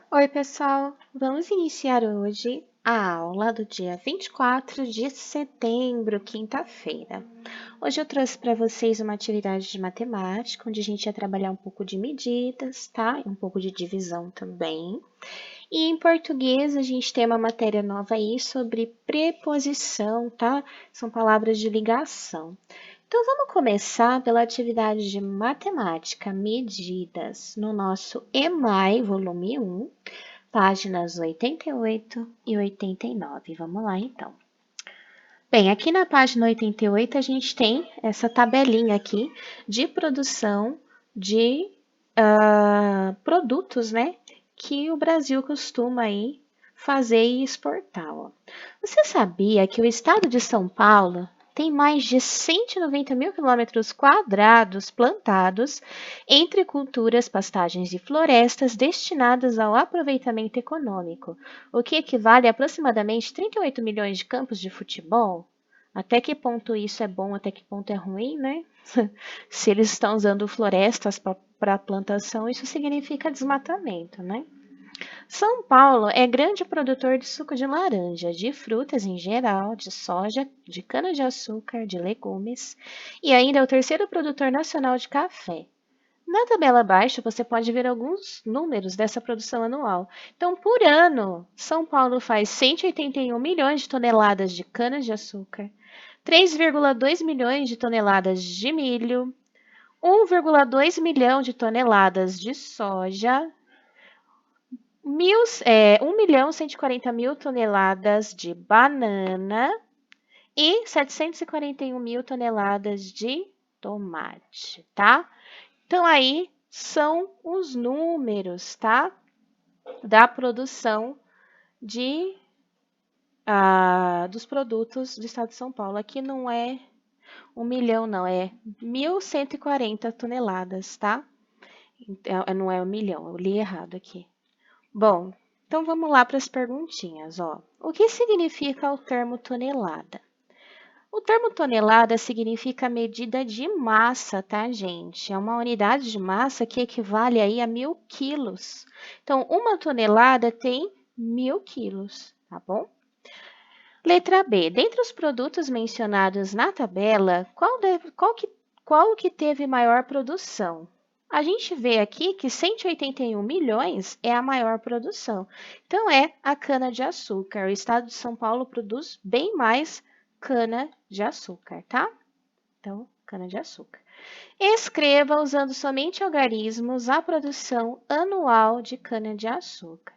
Oi, pessoal! Vamos iniciar hoje a aula do dia 24 de setembro, quinta-feira. Hoje eu trouxe para vocês uma atividade de matemática, onde a gente vai trabalhar um pouco de medidas, tá? E um pouco de divisão também. E em português a gente tem uma matéria nova aí sobre preposição, tá? São palavras de ligação. Então vamos começar pela atividade de matemática, medidas, no nosso EMAI, volume 1. Páginas 88 e 89. Vamos lá, então. Bem, aqui na página 88 a gente tem essa tabelinha aqui de produção de produtos, né? Que o Brasil costuma aí fazer e exportar. Ó. Você sabia que o estado de São Paulo tem mais de 190 mil quilômetros quadrados plantados entre culturas, pastagens e florestas destinadas ao aproveitamento econômico, o que equivale a aproximadamente 38 milhões de campos de futebol? Até que ponto isso é bom, até que ponto é ruim, né? Se eles estão usando florestas para plantação, isso significa desmatamento, né? São Paulo é grande produtor de suco de laranja, de frutas em geral, de soja, de cana-de-açúcar, de legumes e ainda é o terceiro produtor nacional de café. Na tabela abaixo, você pode ver alguns números dessa produção anual. Então, por ano, São Paulo faz 181 milhões de toneladas de cana-de-açúcar, 3,2 milhões de toneladas de milho, 1,2 milhão de toneladas de soja, 1 milhão 140 mil toneladas de banana e 741 mil toneladas de tomate, tá? Então, aí são os números, tá? Da produção dos produtos do estado de São Paulo. Aqui não é 1 milhão, não, é 1.140 toneladas, tá? Não é 1 milhão, eu li errado aqui. Bom, então vamos lá para as perguntinhas, ó. O que significa o termo tonelada? O termo tonelada significa medida de massa, tá, gente? É uma unidade de massa que equivale aí a 1.000 quilos. Então, uma tonelada tem 1.000 quilos, tá bom? Letra B. Dentre os produtos mencionados na tabela, qual que teve maior produção? A gente vê aqui que 181 milhões é a maior produção. Então, é a cana-de-açúcar. O estado de São Paulo produz bem mais cana-de-açúcar, tá? Então, cana-de-açúcar. Escreva, usando somente algarismos, a produção anual de cana-de-açúcar.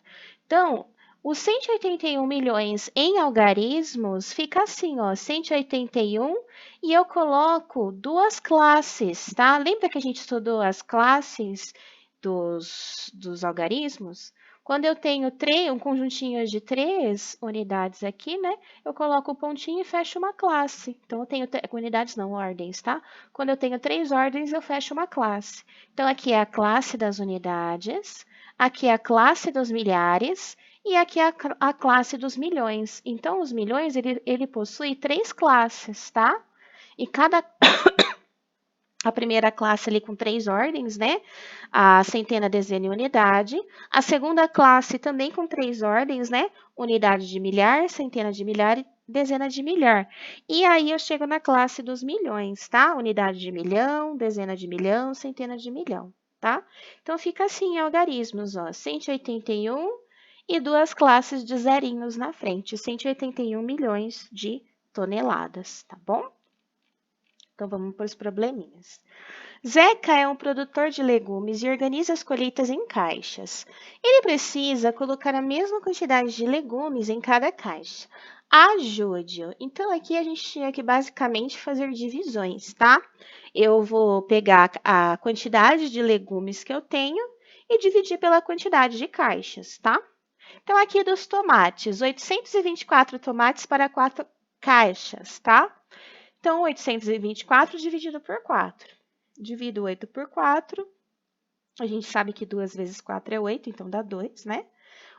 Então, os 181 milhões em algarismos fica assim, ó, 181 e eu coloco duas classes, tá? Lembra que a gente estudou as classes dos algarismos? Quando eu tenho um conjuntinho de 3 unidades aqui, né? Eu coloco o pontinho e fecho uma classe. Então, eu tenho unidades, não, ordens, tá? Quando eu tenho 3 ordens, eu fecho uma classe. Então, aqui é a classe das unidades, aqui é a classe dos milhares e aqui é a classe dos milhões. Então, os milhões, ele possui 3 classes, tá? E a primeira classe ali com 3 ordens, né? A centena, dezena e unidade. A segunda classe também com 3 ordens, né? Unidade de milhar, centena de milhar e dezena de milhar. E aí eu chego na classe dos milhões, tá? Unidade de milhão, dezena de milhão, centena de milhão, tá? Então fica assim em algarismos, ó, 181 e duas classes de zerinhos na frente, 181 milhões de toneladas, tá bom? Então vamos para os probleminhas. Zeca é um produtor de legumes e organiza as colheitas em caixas. Ele precisa colocar a mesma quantidade de legumes em cada caixa. Ajude-o. Então, aqui a gente tinha que basicamente fazer divisões, tá? Eu vou pegar a quantidade de legumes que eu tenho e dividir pela quantidade de caixas, tá? Então, aqui dos tomates, 824 tomates para 4 caixas, tá? Então, 824 dividido por 4. Divido 8 por 4. A gente sabe que 2 vezes 4 é 8, então dá 2, né?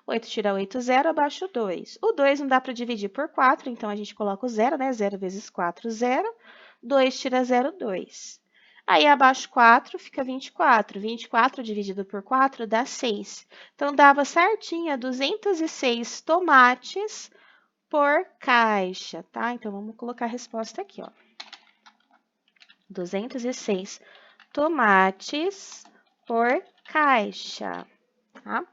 8 tira 8, 0, abaixo 2. O 2 não dá para dividir por 4, então a gente coloca o 0, né? 0 vezes 4, 0. 2 tira 0, 2. Aí, abaixo 4 fica 24. 24 dividido por 4 dá 6. Então, dava certinho 206 tomates por caixa, tá? Então, vamos colocar a resposta aqui, ó. 206 tomates por caixa, tá?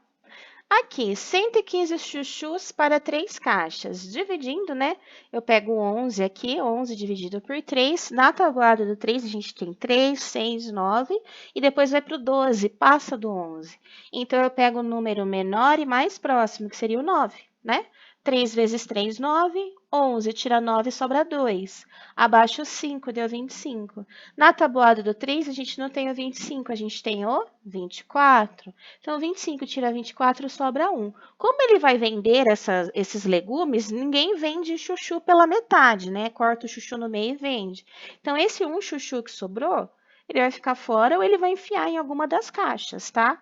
Aqui, 115 chuchus para 3 caixas. Dividindo, né? Eu pego 11 aqui, 11 dividido por 3. Na tabuada do 3, a gente tem 3, 6, 9. E depois vai para o 12, passa do 11. Então, eu pego o número menor e mais próximo, que seria o 9, né? 3 vezes 3, 9. 11, tira 9, sobra 2. Abaixo 5, deu 25. Na tabuada do 3, a gente não tem o 25, a gente tem o 24. Então, 25 tira 24, sobra 1. Como ele vai vender esses legumes, ninguém vende chuchu pela metade, né? Corta o chuchu no meio e vende. Então, esse 1 chuchu que sobrou, ele vai ficar fora ou ele vai enfiar em alguma das caixas, tá?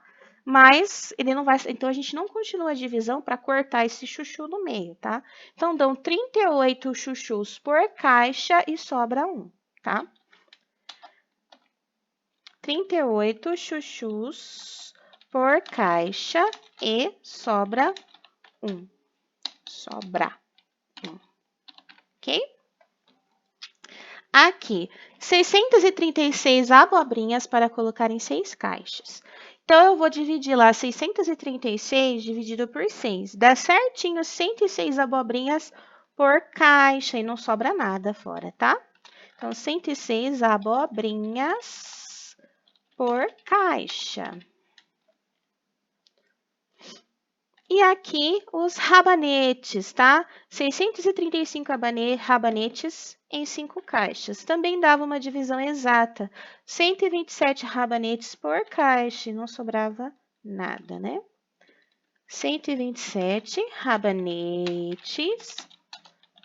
Mas ele não vai. Então, a gente não continua a divisão para cortar esse chuchu no meio, tá? Então, dão 38 chuchus por caixa e sobra 1, tá? 38 chuchus por caixa e sobra 1. Sobra 1. Ok? Aqui, 636 abobrinhas para colocar em 6 caixas. Então, eu vou dividir lá 636 dividido por 6. Dá certinho 106 abobrinhas por caixa e não sobra nada fora, tá? Então, 106 abobrinhas por caixa. E aqui os rabanetes, tá? 635 rabanetes em 5 caixas. Também dava uma divisão exata. 127 rabanetes por caixa e não sobrava nada, né? 127 rabanetes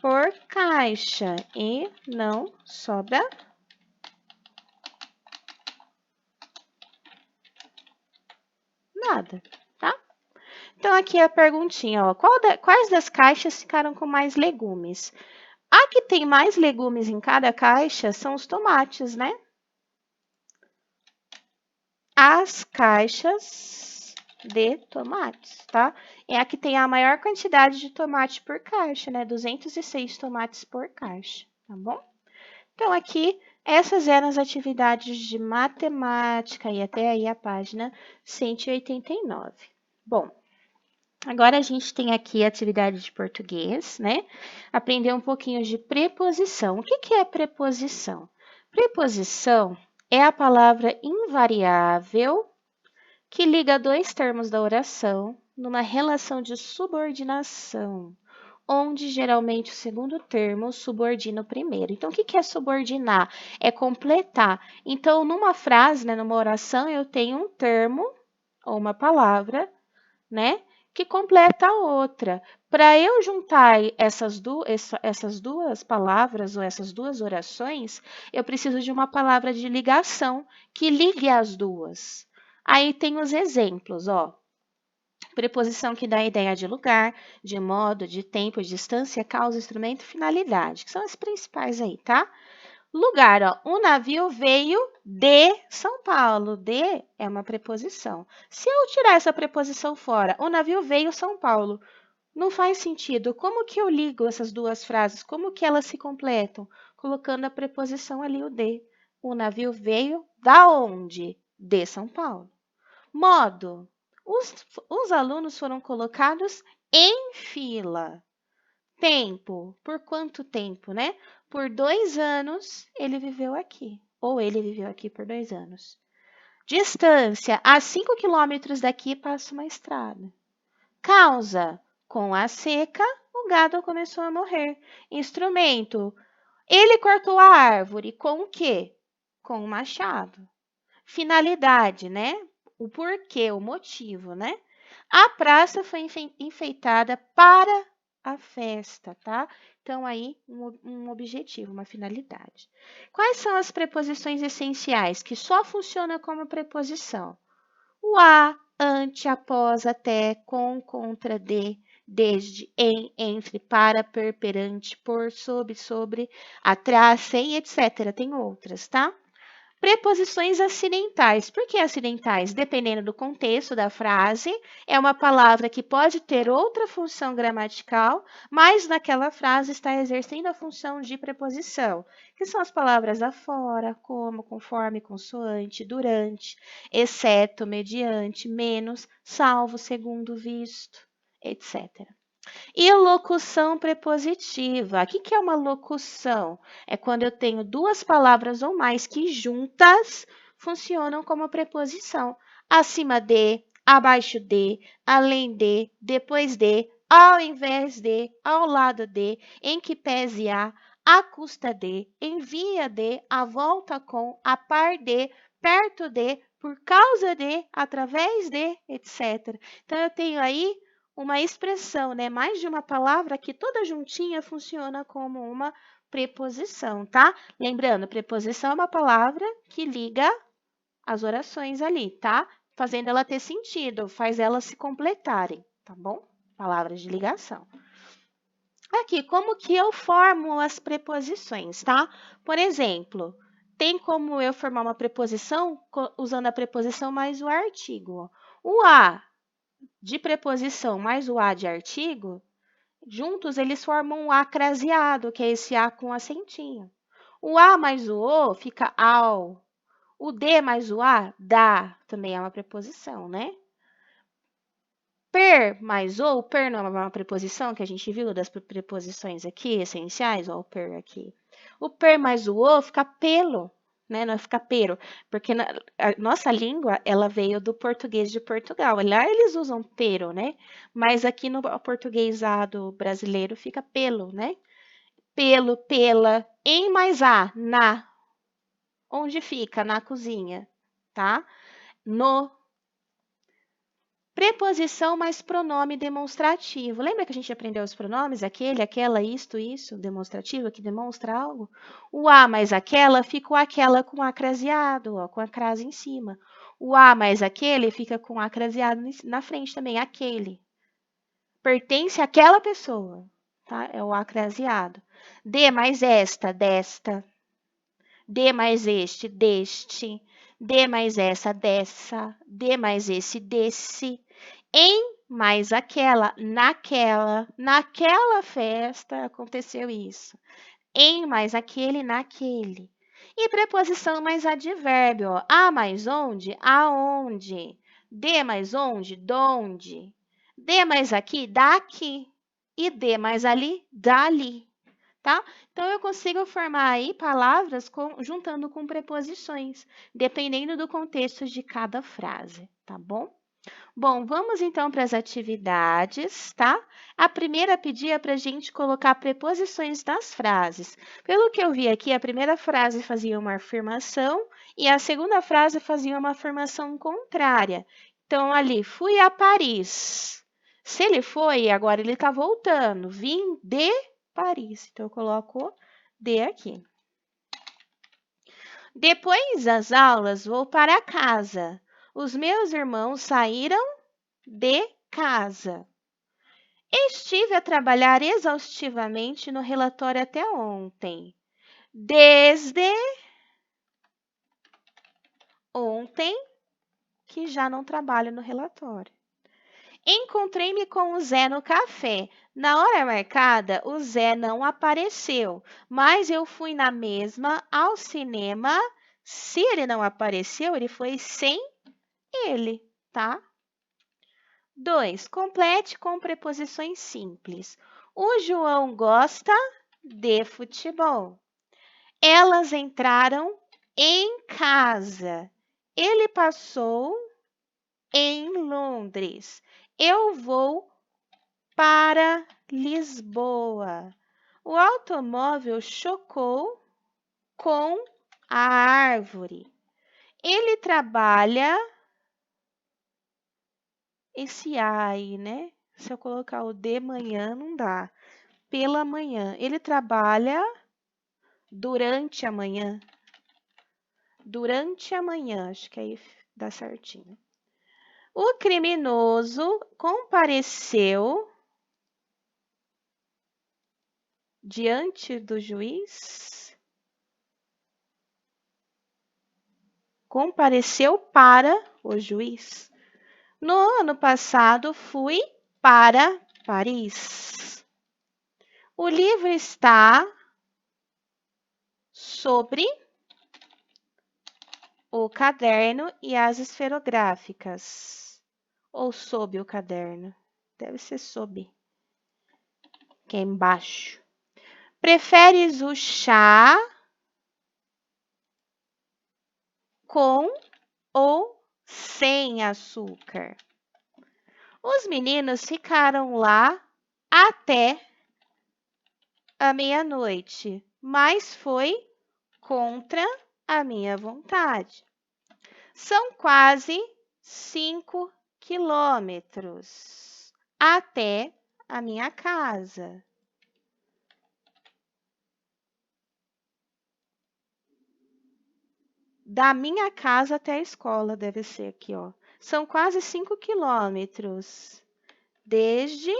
por caixa e não sobra nada, tá? Então, aqui é a perguntinha, ó. Quais das caixas ficaram com mais legumes? A que tem mais legumes em cada caixa são os tomates, né? As caixas de tomates, tá? É a que tem a maior quantidade de tomate por caixa, né? 206 tomates por caixa, tá bom? Então, aqui, essas eram as atividades de matemática e até aí a página 189. Bom, agora a gente tem aqui a atividade de português, né? Aprender um pouquinho de preposição. O que é preposição? Preposição é a palavra invariável que liga dois termos da oração numa relação de subordinação, onde geralmente o segundo termo subordina o primeiro. Então, o que é subordinar? É completar. Então, numa frase, né, numa oração, eu tenho um termo ou uma palavra, né, que completa a outra. Para eu juntar essas duas palavras ou essas duas orações, eu preciso de uma palavra de ligação que ligue as duas. Aí tem os exemplos, ó. Preposição que dá a ideia de lugar, de modo, de tempo, distância, causa, instrumento, finalidade, que são as principais aí, tá? Lugar, ó, o navio veio de São Paulo. De é uma preposição. Se eu tirar essa preposição fora, o navio veio São Paulo, não faz sentido. Como que eu ligo essas duas frases? Como que elas se completam? Colocando a preposição ali, o de. O navio veio da onde? De São Paulo. Modo. Os alunos foram colocados em fila. Tempo. Por quanto tempo, né? Por 2 anos ele viveu aqui. Ou ele viveu aqui por 2 anos. Distância. A 5 quilômetros daqui passa uma estrada. Causa. Com a seca, o gado começou a morrer. Instrumento. Ele cortou a árvore com o quê? Com o machado. Finalidade, né? O porquê, o motivo, né? A praça foi enfeitada para a festa, tá? Então, aí, um objetivo, uma finalidade. Quais são as preposições essenciais que só funcionam como preposição? O a, ante, após, até, com, contra, de, desde, em, entre, para, perante, por, sob, sobre, atrás, sem, etc. Tem outras, tá? Preposições acidentais. Por que acidentais? Dependendo do contexto da frase, é uma palavra que pode ter outra função gramatical, mas naquela frase está exercendo a função de preposição, que são as palavras afora, como, conforme, consoante, durante, exceto, mediante, menos, salvo, segundo, visto, etc. E locução prepositiva. O que é uma locução? É quando eu tenho duas palavras ou mais que juntas funcionam como preposição. Acima de, abaixo de, além de, depois de, ao invés de, ao lado de, em que pese a, à custa de, em via de, à volta com, a par de, perto de, por causa de, através de, etc. Então, eu tenho aí uma expressão, né? Mais de uma palavra que toda juntinha funciona como uma preposição, tá? Lembrando, preposição é uma palavra que liga as orações ali, tá? Fazendo ela ter sentido, faz elas se completarem, tá bom? Palavras de ligação. Aqui, como que eu formo as preposições, tá? Por exemplo, tem como eu formar uma preposição usando a preposição mais o artigo. O a de preposição mais o a de artigo, juntos eles formam um a craseado, que é esse a com acentinho. O a mais o fica ao. O de mais o a, dá, também é uma preposição, né? Per mais o per não é uma preposição que a gente viu das preposições aqui, essenciais, ó, o per aqui. O per mais o fica pelo, né? Não fica pero, porque a nossa língua, ela veio do português de Portugal. Lá eles usam pero, né? Mas aqui no portuguesado brasileiro fica pelo, né? Pelo, pela, em mais a, na. Onde fica? Na cozinha, tá? No. Preposição mais pronome demonstrativo. Lembra que a gente aprendeu os pronomes? Aquele, aquela, isto, isso, demonstrativo, que demonstra algo? O a mais aquela fica o aquela com a craseado, ó, com a crase em cima. O a mais aquele fica com a craseado na frente também, aquele. Pertence àquela pessoa, tá? É o a craseado. De mais esta, desta. De mais este, deste. De mais essa, dessa. De mais esse, desse. Em mais aquela, naquela. Naquela festa aconteceu isso. Em mais aquele, naquele. E preposição mais advérbio. Ó. A mais onde, aonde. De mais onde, donde. De mais aqui, daqui. E de mais ali, dali. Tá? Então, eu consigo formar aí palavras juntando com preposições, dependendo do contexto de cada frase, tá bom? Bom, vamos então para as atividades, tá? A primeira pedia para a gente colocar preposições nas frases. Pelo que eu vi aqui, a primeira frase fazia uma afirmação e a segunda frase fazia uma afirmação contrária. Então, ali, fui a Paris. Se ele foi, agora ele está voltando. Vim de Paris. Então, eu coloco de aqui. Depois das aulas, vou para casa. Os meus irmãos saíram de casa. Estive a trabalhar exaustivamente no relatório até ontem. Desde ontem que já não trabalho no relatório. Encontrei-me com o Zé no café. Na hora marcada, o Zé não apareceu, mas eu fui na mesma ao cinema. Se ele não apareceu, ele foi sem ele, tá? 2. Complete com preposições simples. O João gosta de futebol. Elas entraram em casa. Ele passou em Londres. Eu vou para Lisboa. O automóvel chocou com a árvore. Ele trabalha esse A aí, né? Se eu colocar o de manhã, não dá. Pela manhã. Ele trabalha durante a manhã. Durante a manhã, acho que aí dá certinho. O criminoso compareceu diante do juiz compareceu para o juiz. No ano passado, fui para Paris. O livro está sobre o caderno e as esferográficas. Ou sob o caderno. Deve ser sob, que é embaixo. Preferes o chá com ou sem açúcar? Os meninos ficaram lá até a meia-noite, mas foi contra a minha vontade. São quase 5 quilômetros até a minha casa. Da minha casa até a escola, deve ser aqui, ó. São quase 5 quilômetros desde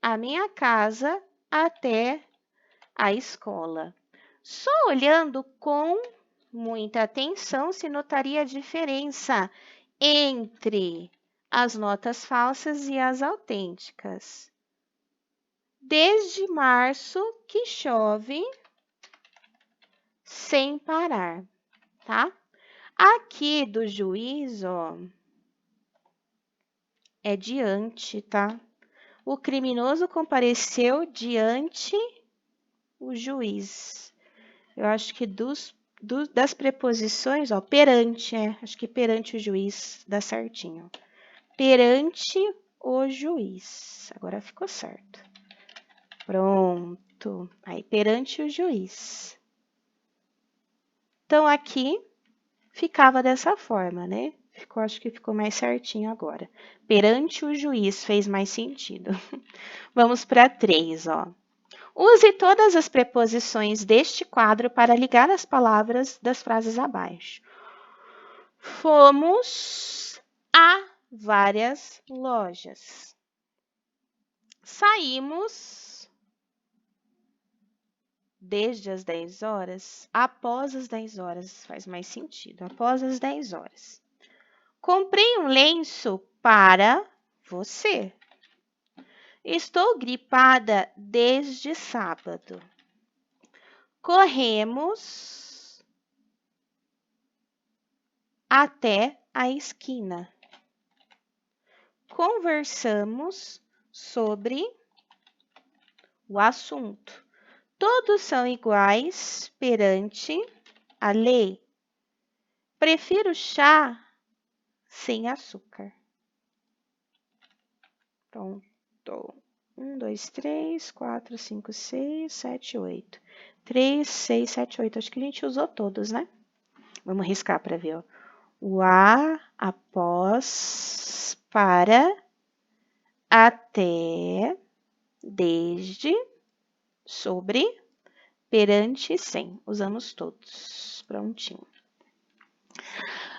a minha casa até a escola. Só olhando com muita atenção se notaria a diferença entre as notas falsas e as autênticas. Desde março que chove sem parar, tá? Aqui do juiz, ó, é diante, tá? O criminoso compareceu diante o juiz. Eu acho que das preposições, ó, perante, acho que perante o juiz dá certinho. Perante o juiz. Agora ficou certo. Pronto. Aí, perante o juiz. Então, aqui ficava dessa forma, né? Acho que ficou mais certinho agora. Perante o juiz fez mais sentido. Vamos para 3, ó. Use todas as preposições deste quadro para ligar as palavras das frases abaixo. Fomos a várias lojas. Saímos desde as 10 horas, após as 10 horas, faz mais sentido, após as 10 horas. Comprei um lenço para você. Estou gripada desde sábado. Corremos até a esquina. Conversamos sobre o assunto. Todos são iguais perante a lei. Prefiro chá sem açúcar. Pronto. 1, 2, 3, 4, 5, 6, 7, 8. 3, 6, 7, 8. Acho que a gente usou todos, né? Vamos riscar para ver. Ó. O a, após, para, até, desde, sobre, perante e sem. Usamos todos. Prontinho.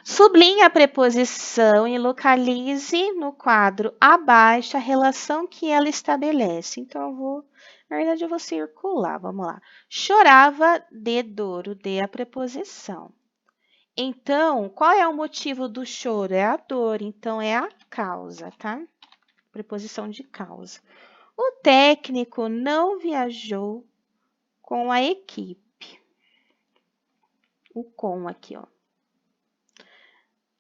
Sublinhe a preposição e localize no quadro abaixo a relação que ela estabelece. Então, na verdade, eu vou circular. Vamos lá. Chorava de dor, o de a preposição. Então, qual é o motivo do choro? É a dor, então é a causa, tá? Preposição de causa. O técnico não viajou com a equipe. O com aqui, ó.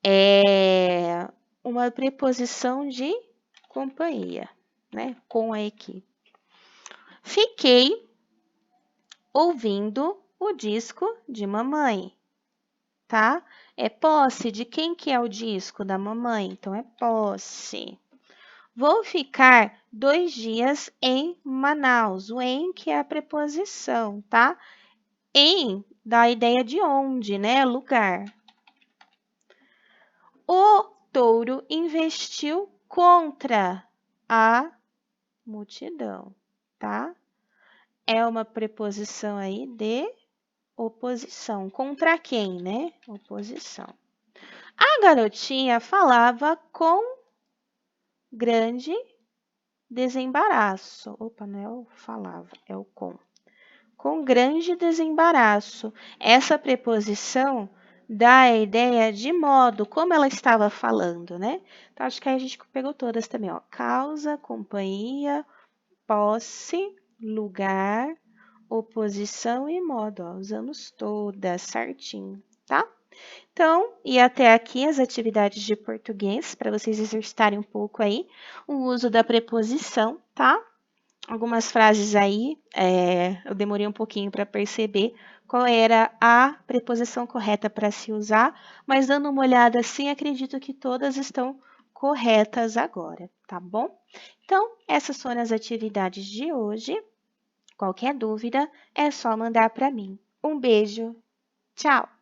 É uma preposição de companhia, né? Com a equipe. Fiquei ouvindo o disco de mamãe, tá? É posse de quem que é o disco da mamãe? Então, é posse. Vou ficar 2 dias em Manaus. O em que é a preposição, tá? Em dá a ideia de onde, né? Lugar. O touro investiu contra a multidão, tá? É uma preposição aí de oposição. Contra quem, né? Oposição. A garotinha falava com grande desembaraço. Opa, não é o falava, é o com. Com grande desembaraço. Essa preposição dá a ideia de modo, como ela estava falando, né? Então, acho que aí a gente pegou todas também, ó. Causa, companhia, posse, lugar, oposição e modo, ó. Usamos todas certinho, tá? Então, e até aqui as atividades de português, para vocês exercitarem um pouco aí o uso da preposição, tá? Algumas frases aí, eu demorei um pouquinho para perceber qual era a preposição correta para se usar, mas dando uma olhada assim, acredito que todas estão corretas agora, tá bom? Então, essas foram as atividades de hoje. Qualquer dúvida, é só mandar para mim. Um beijo, tchau!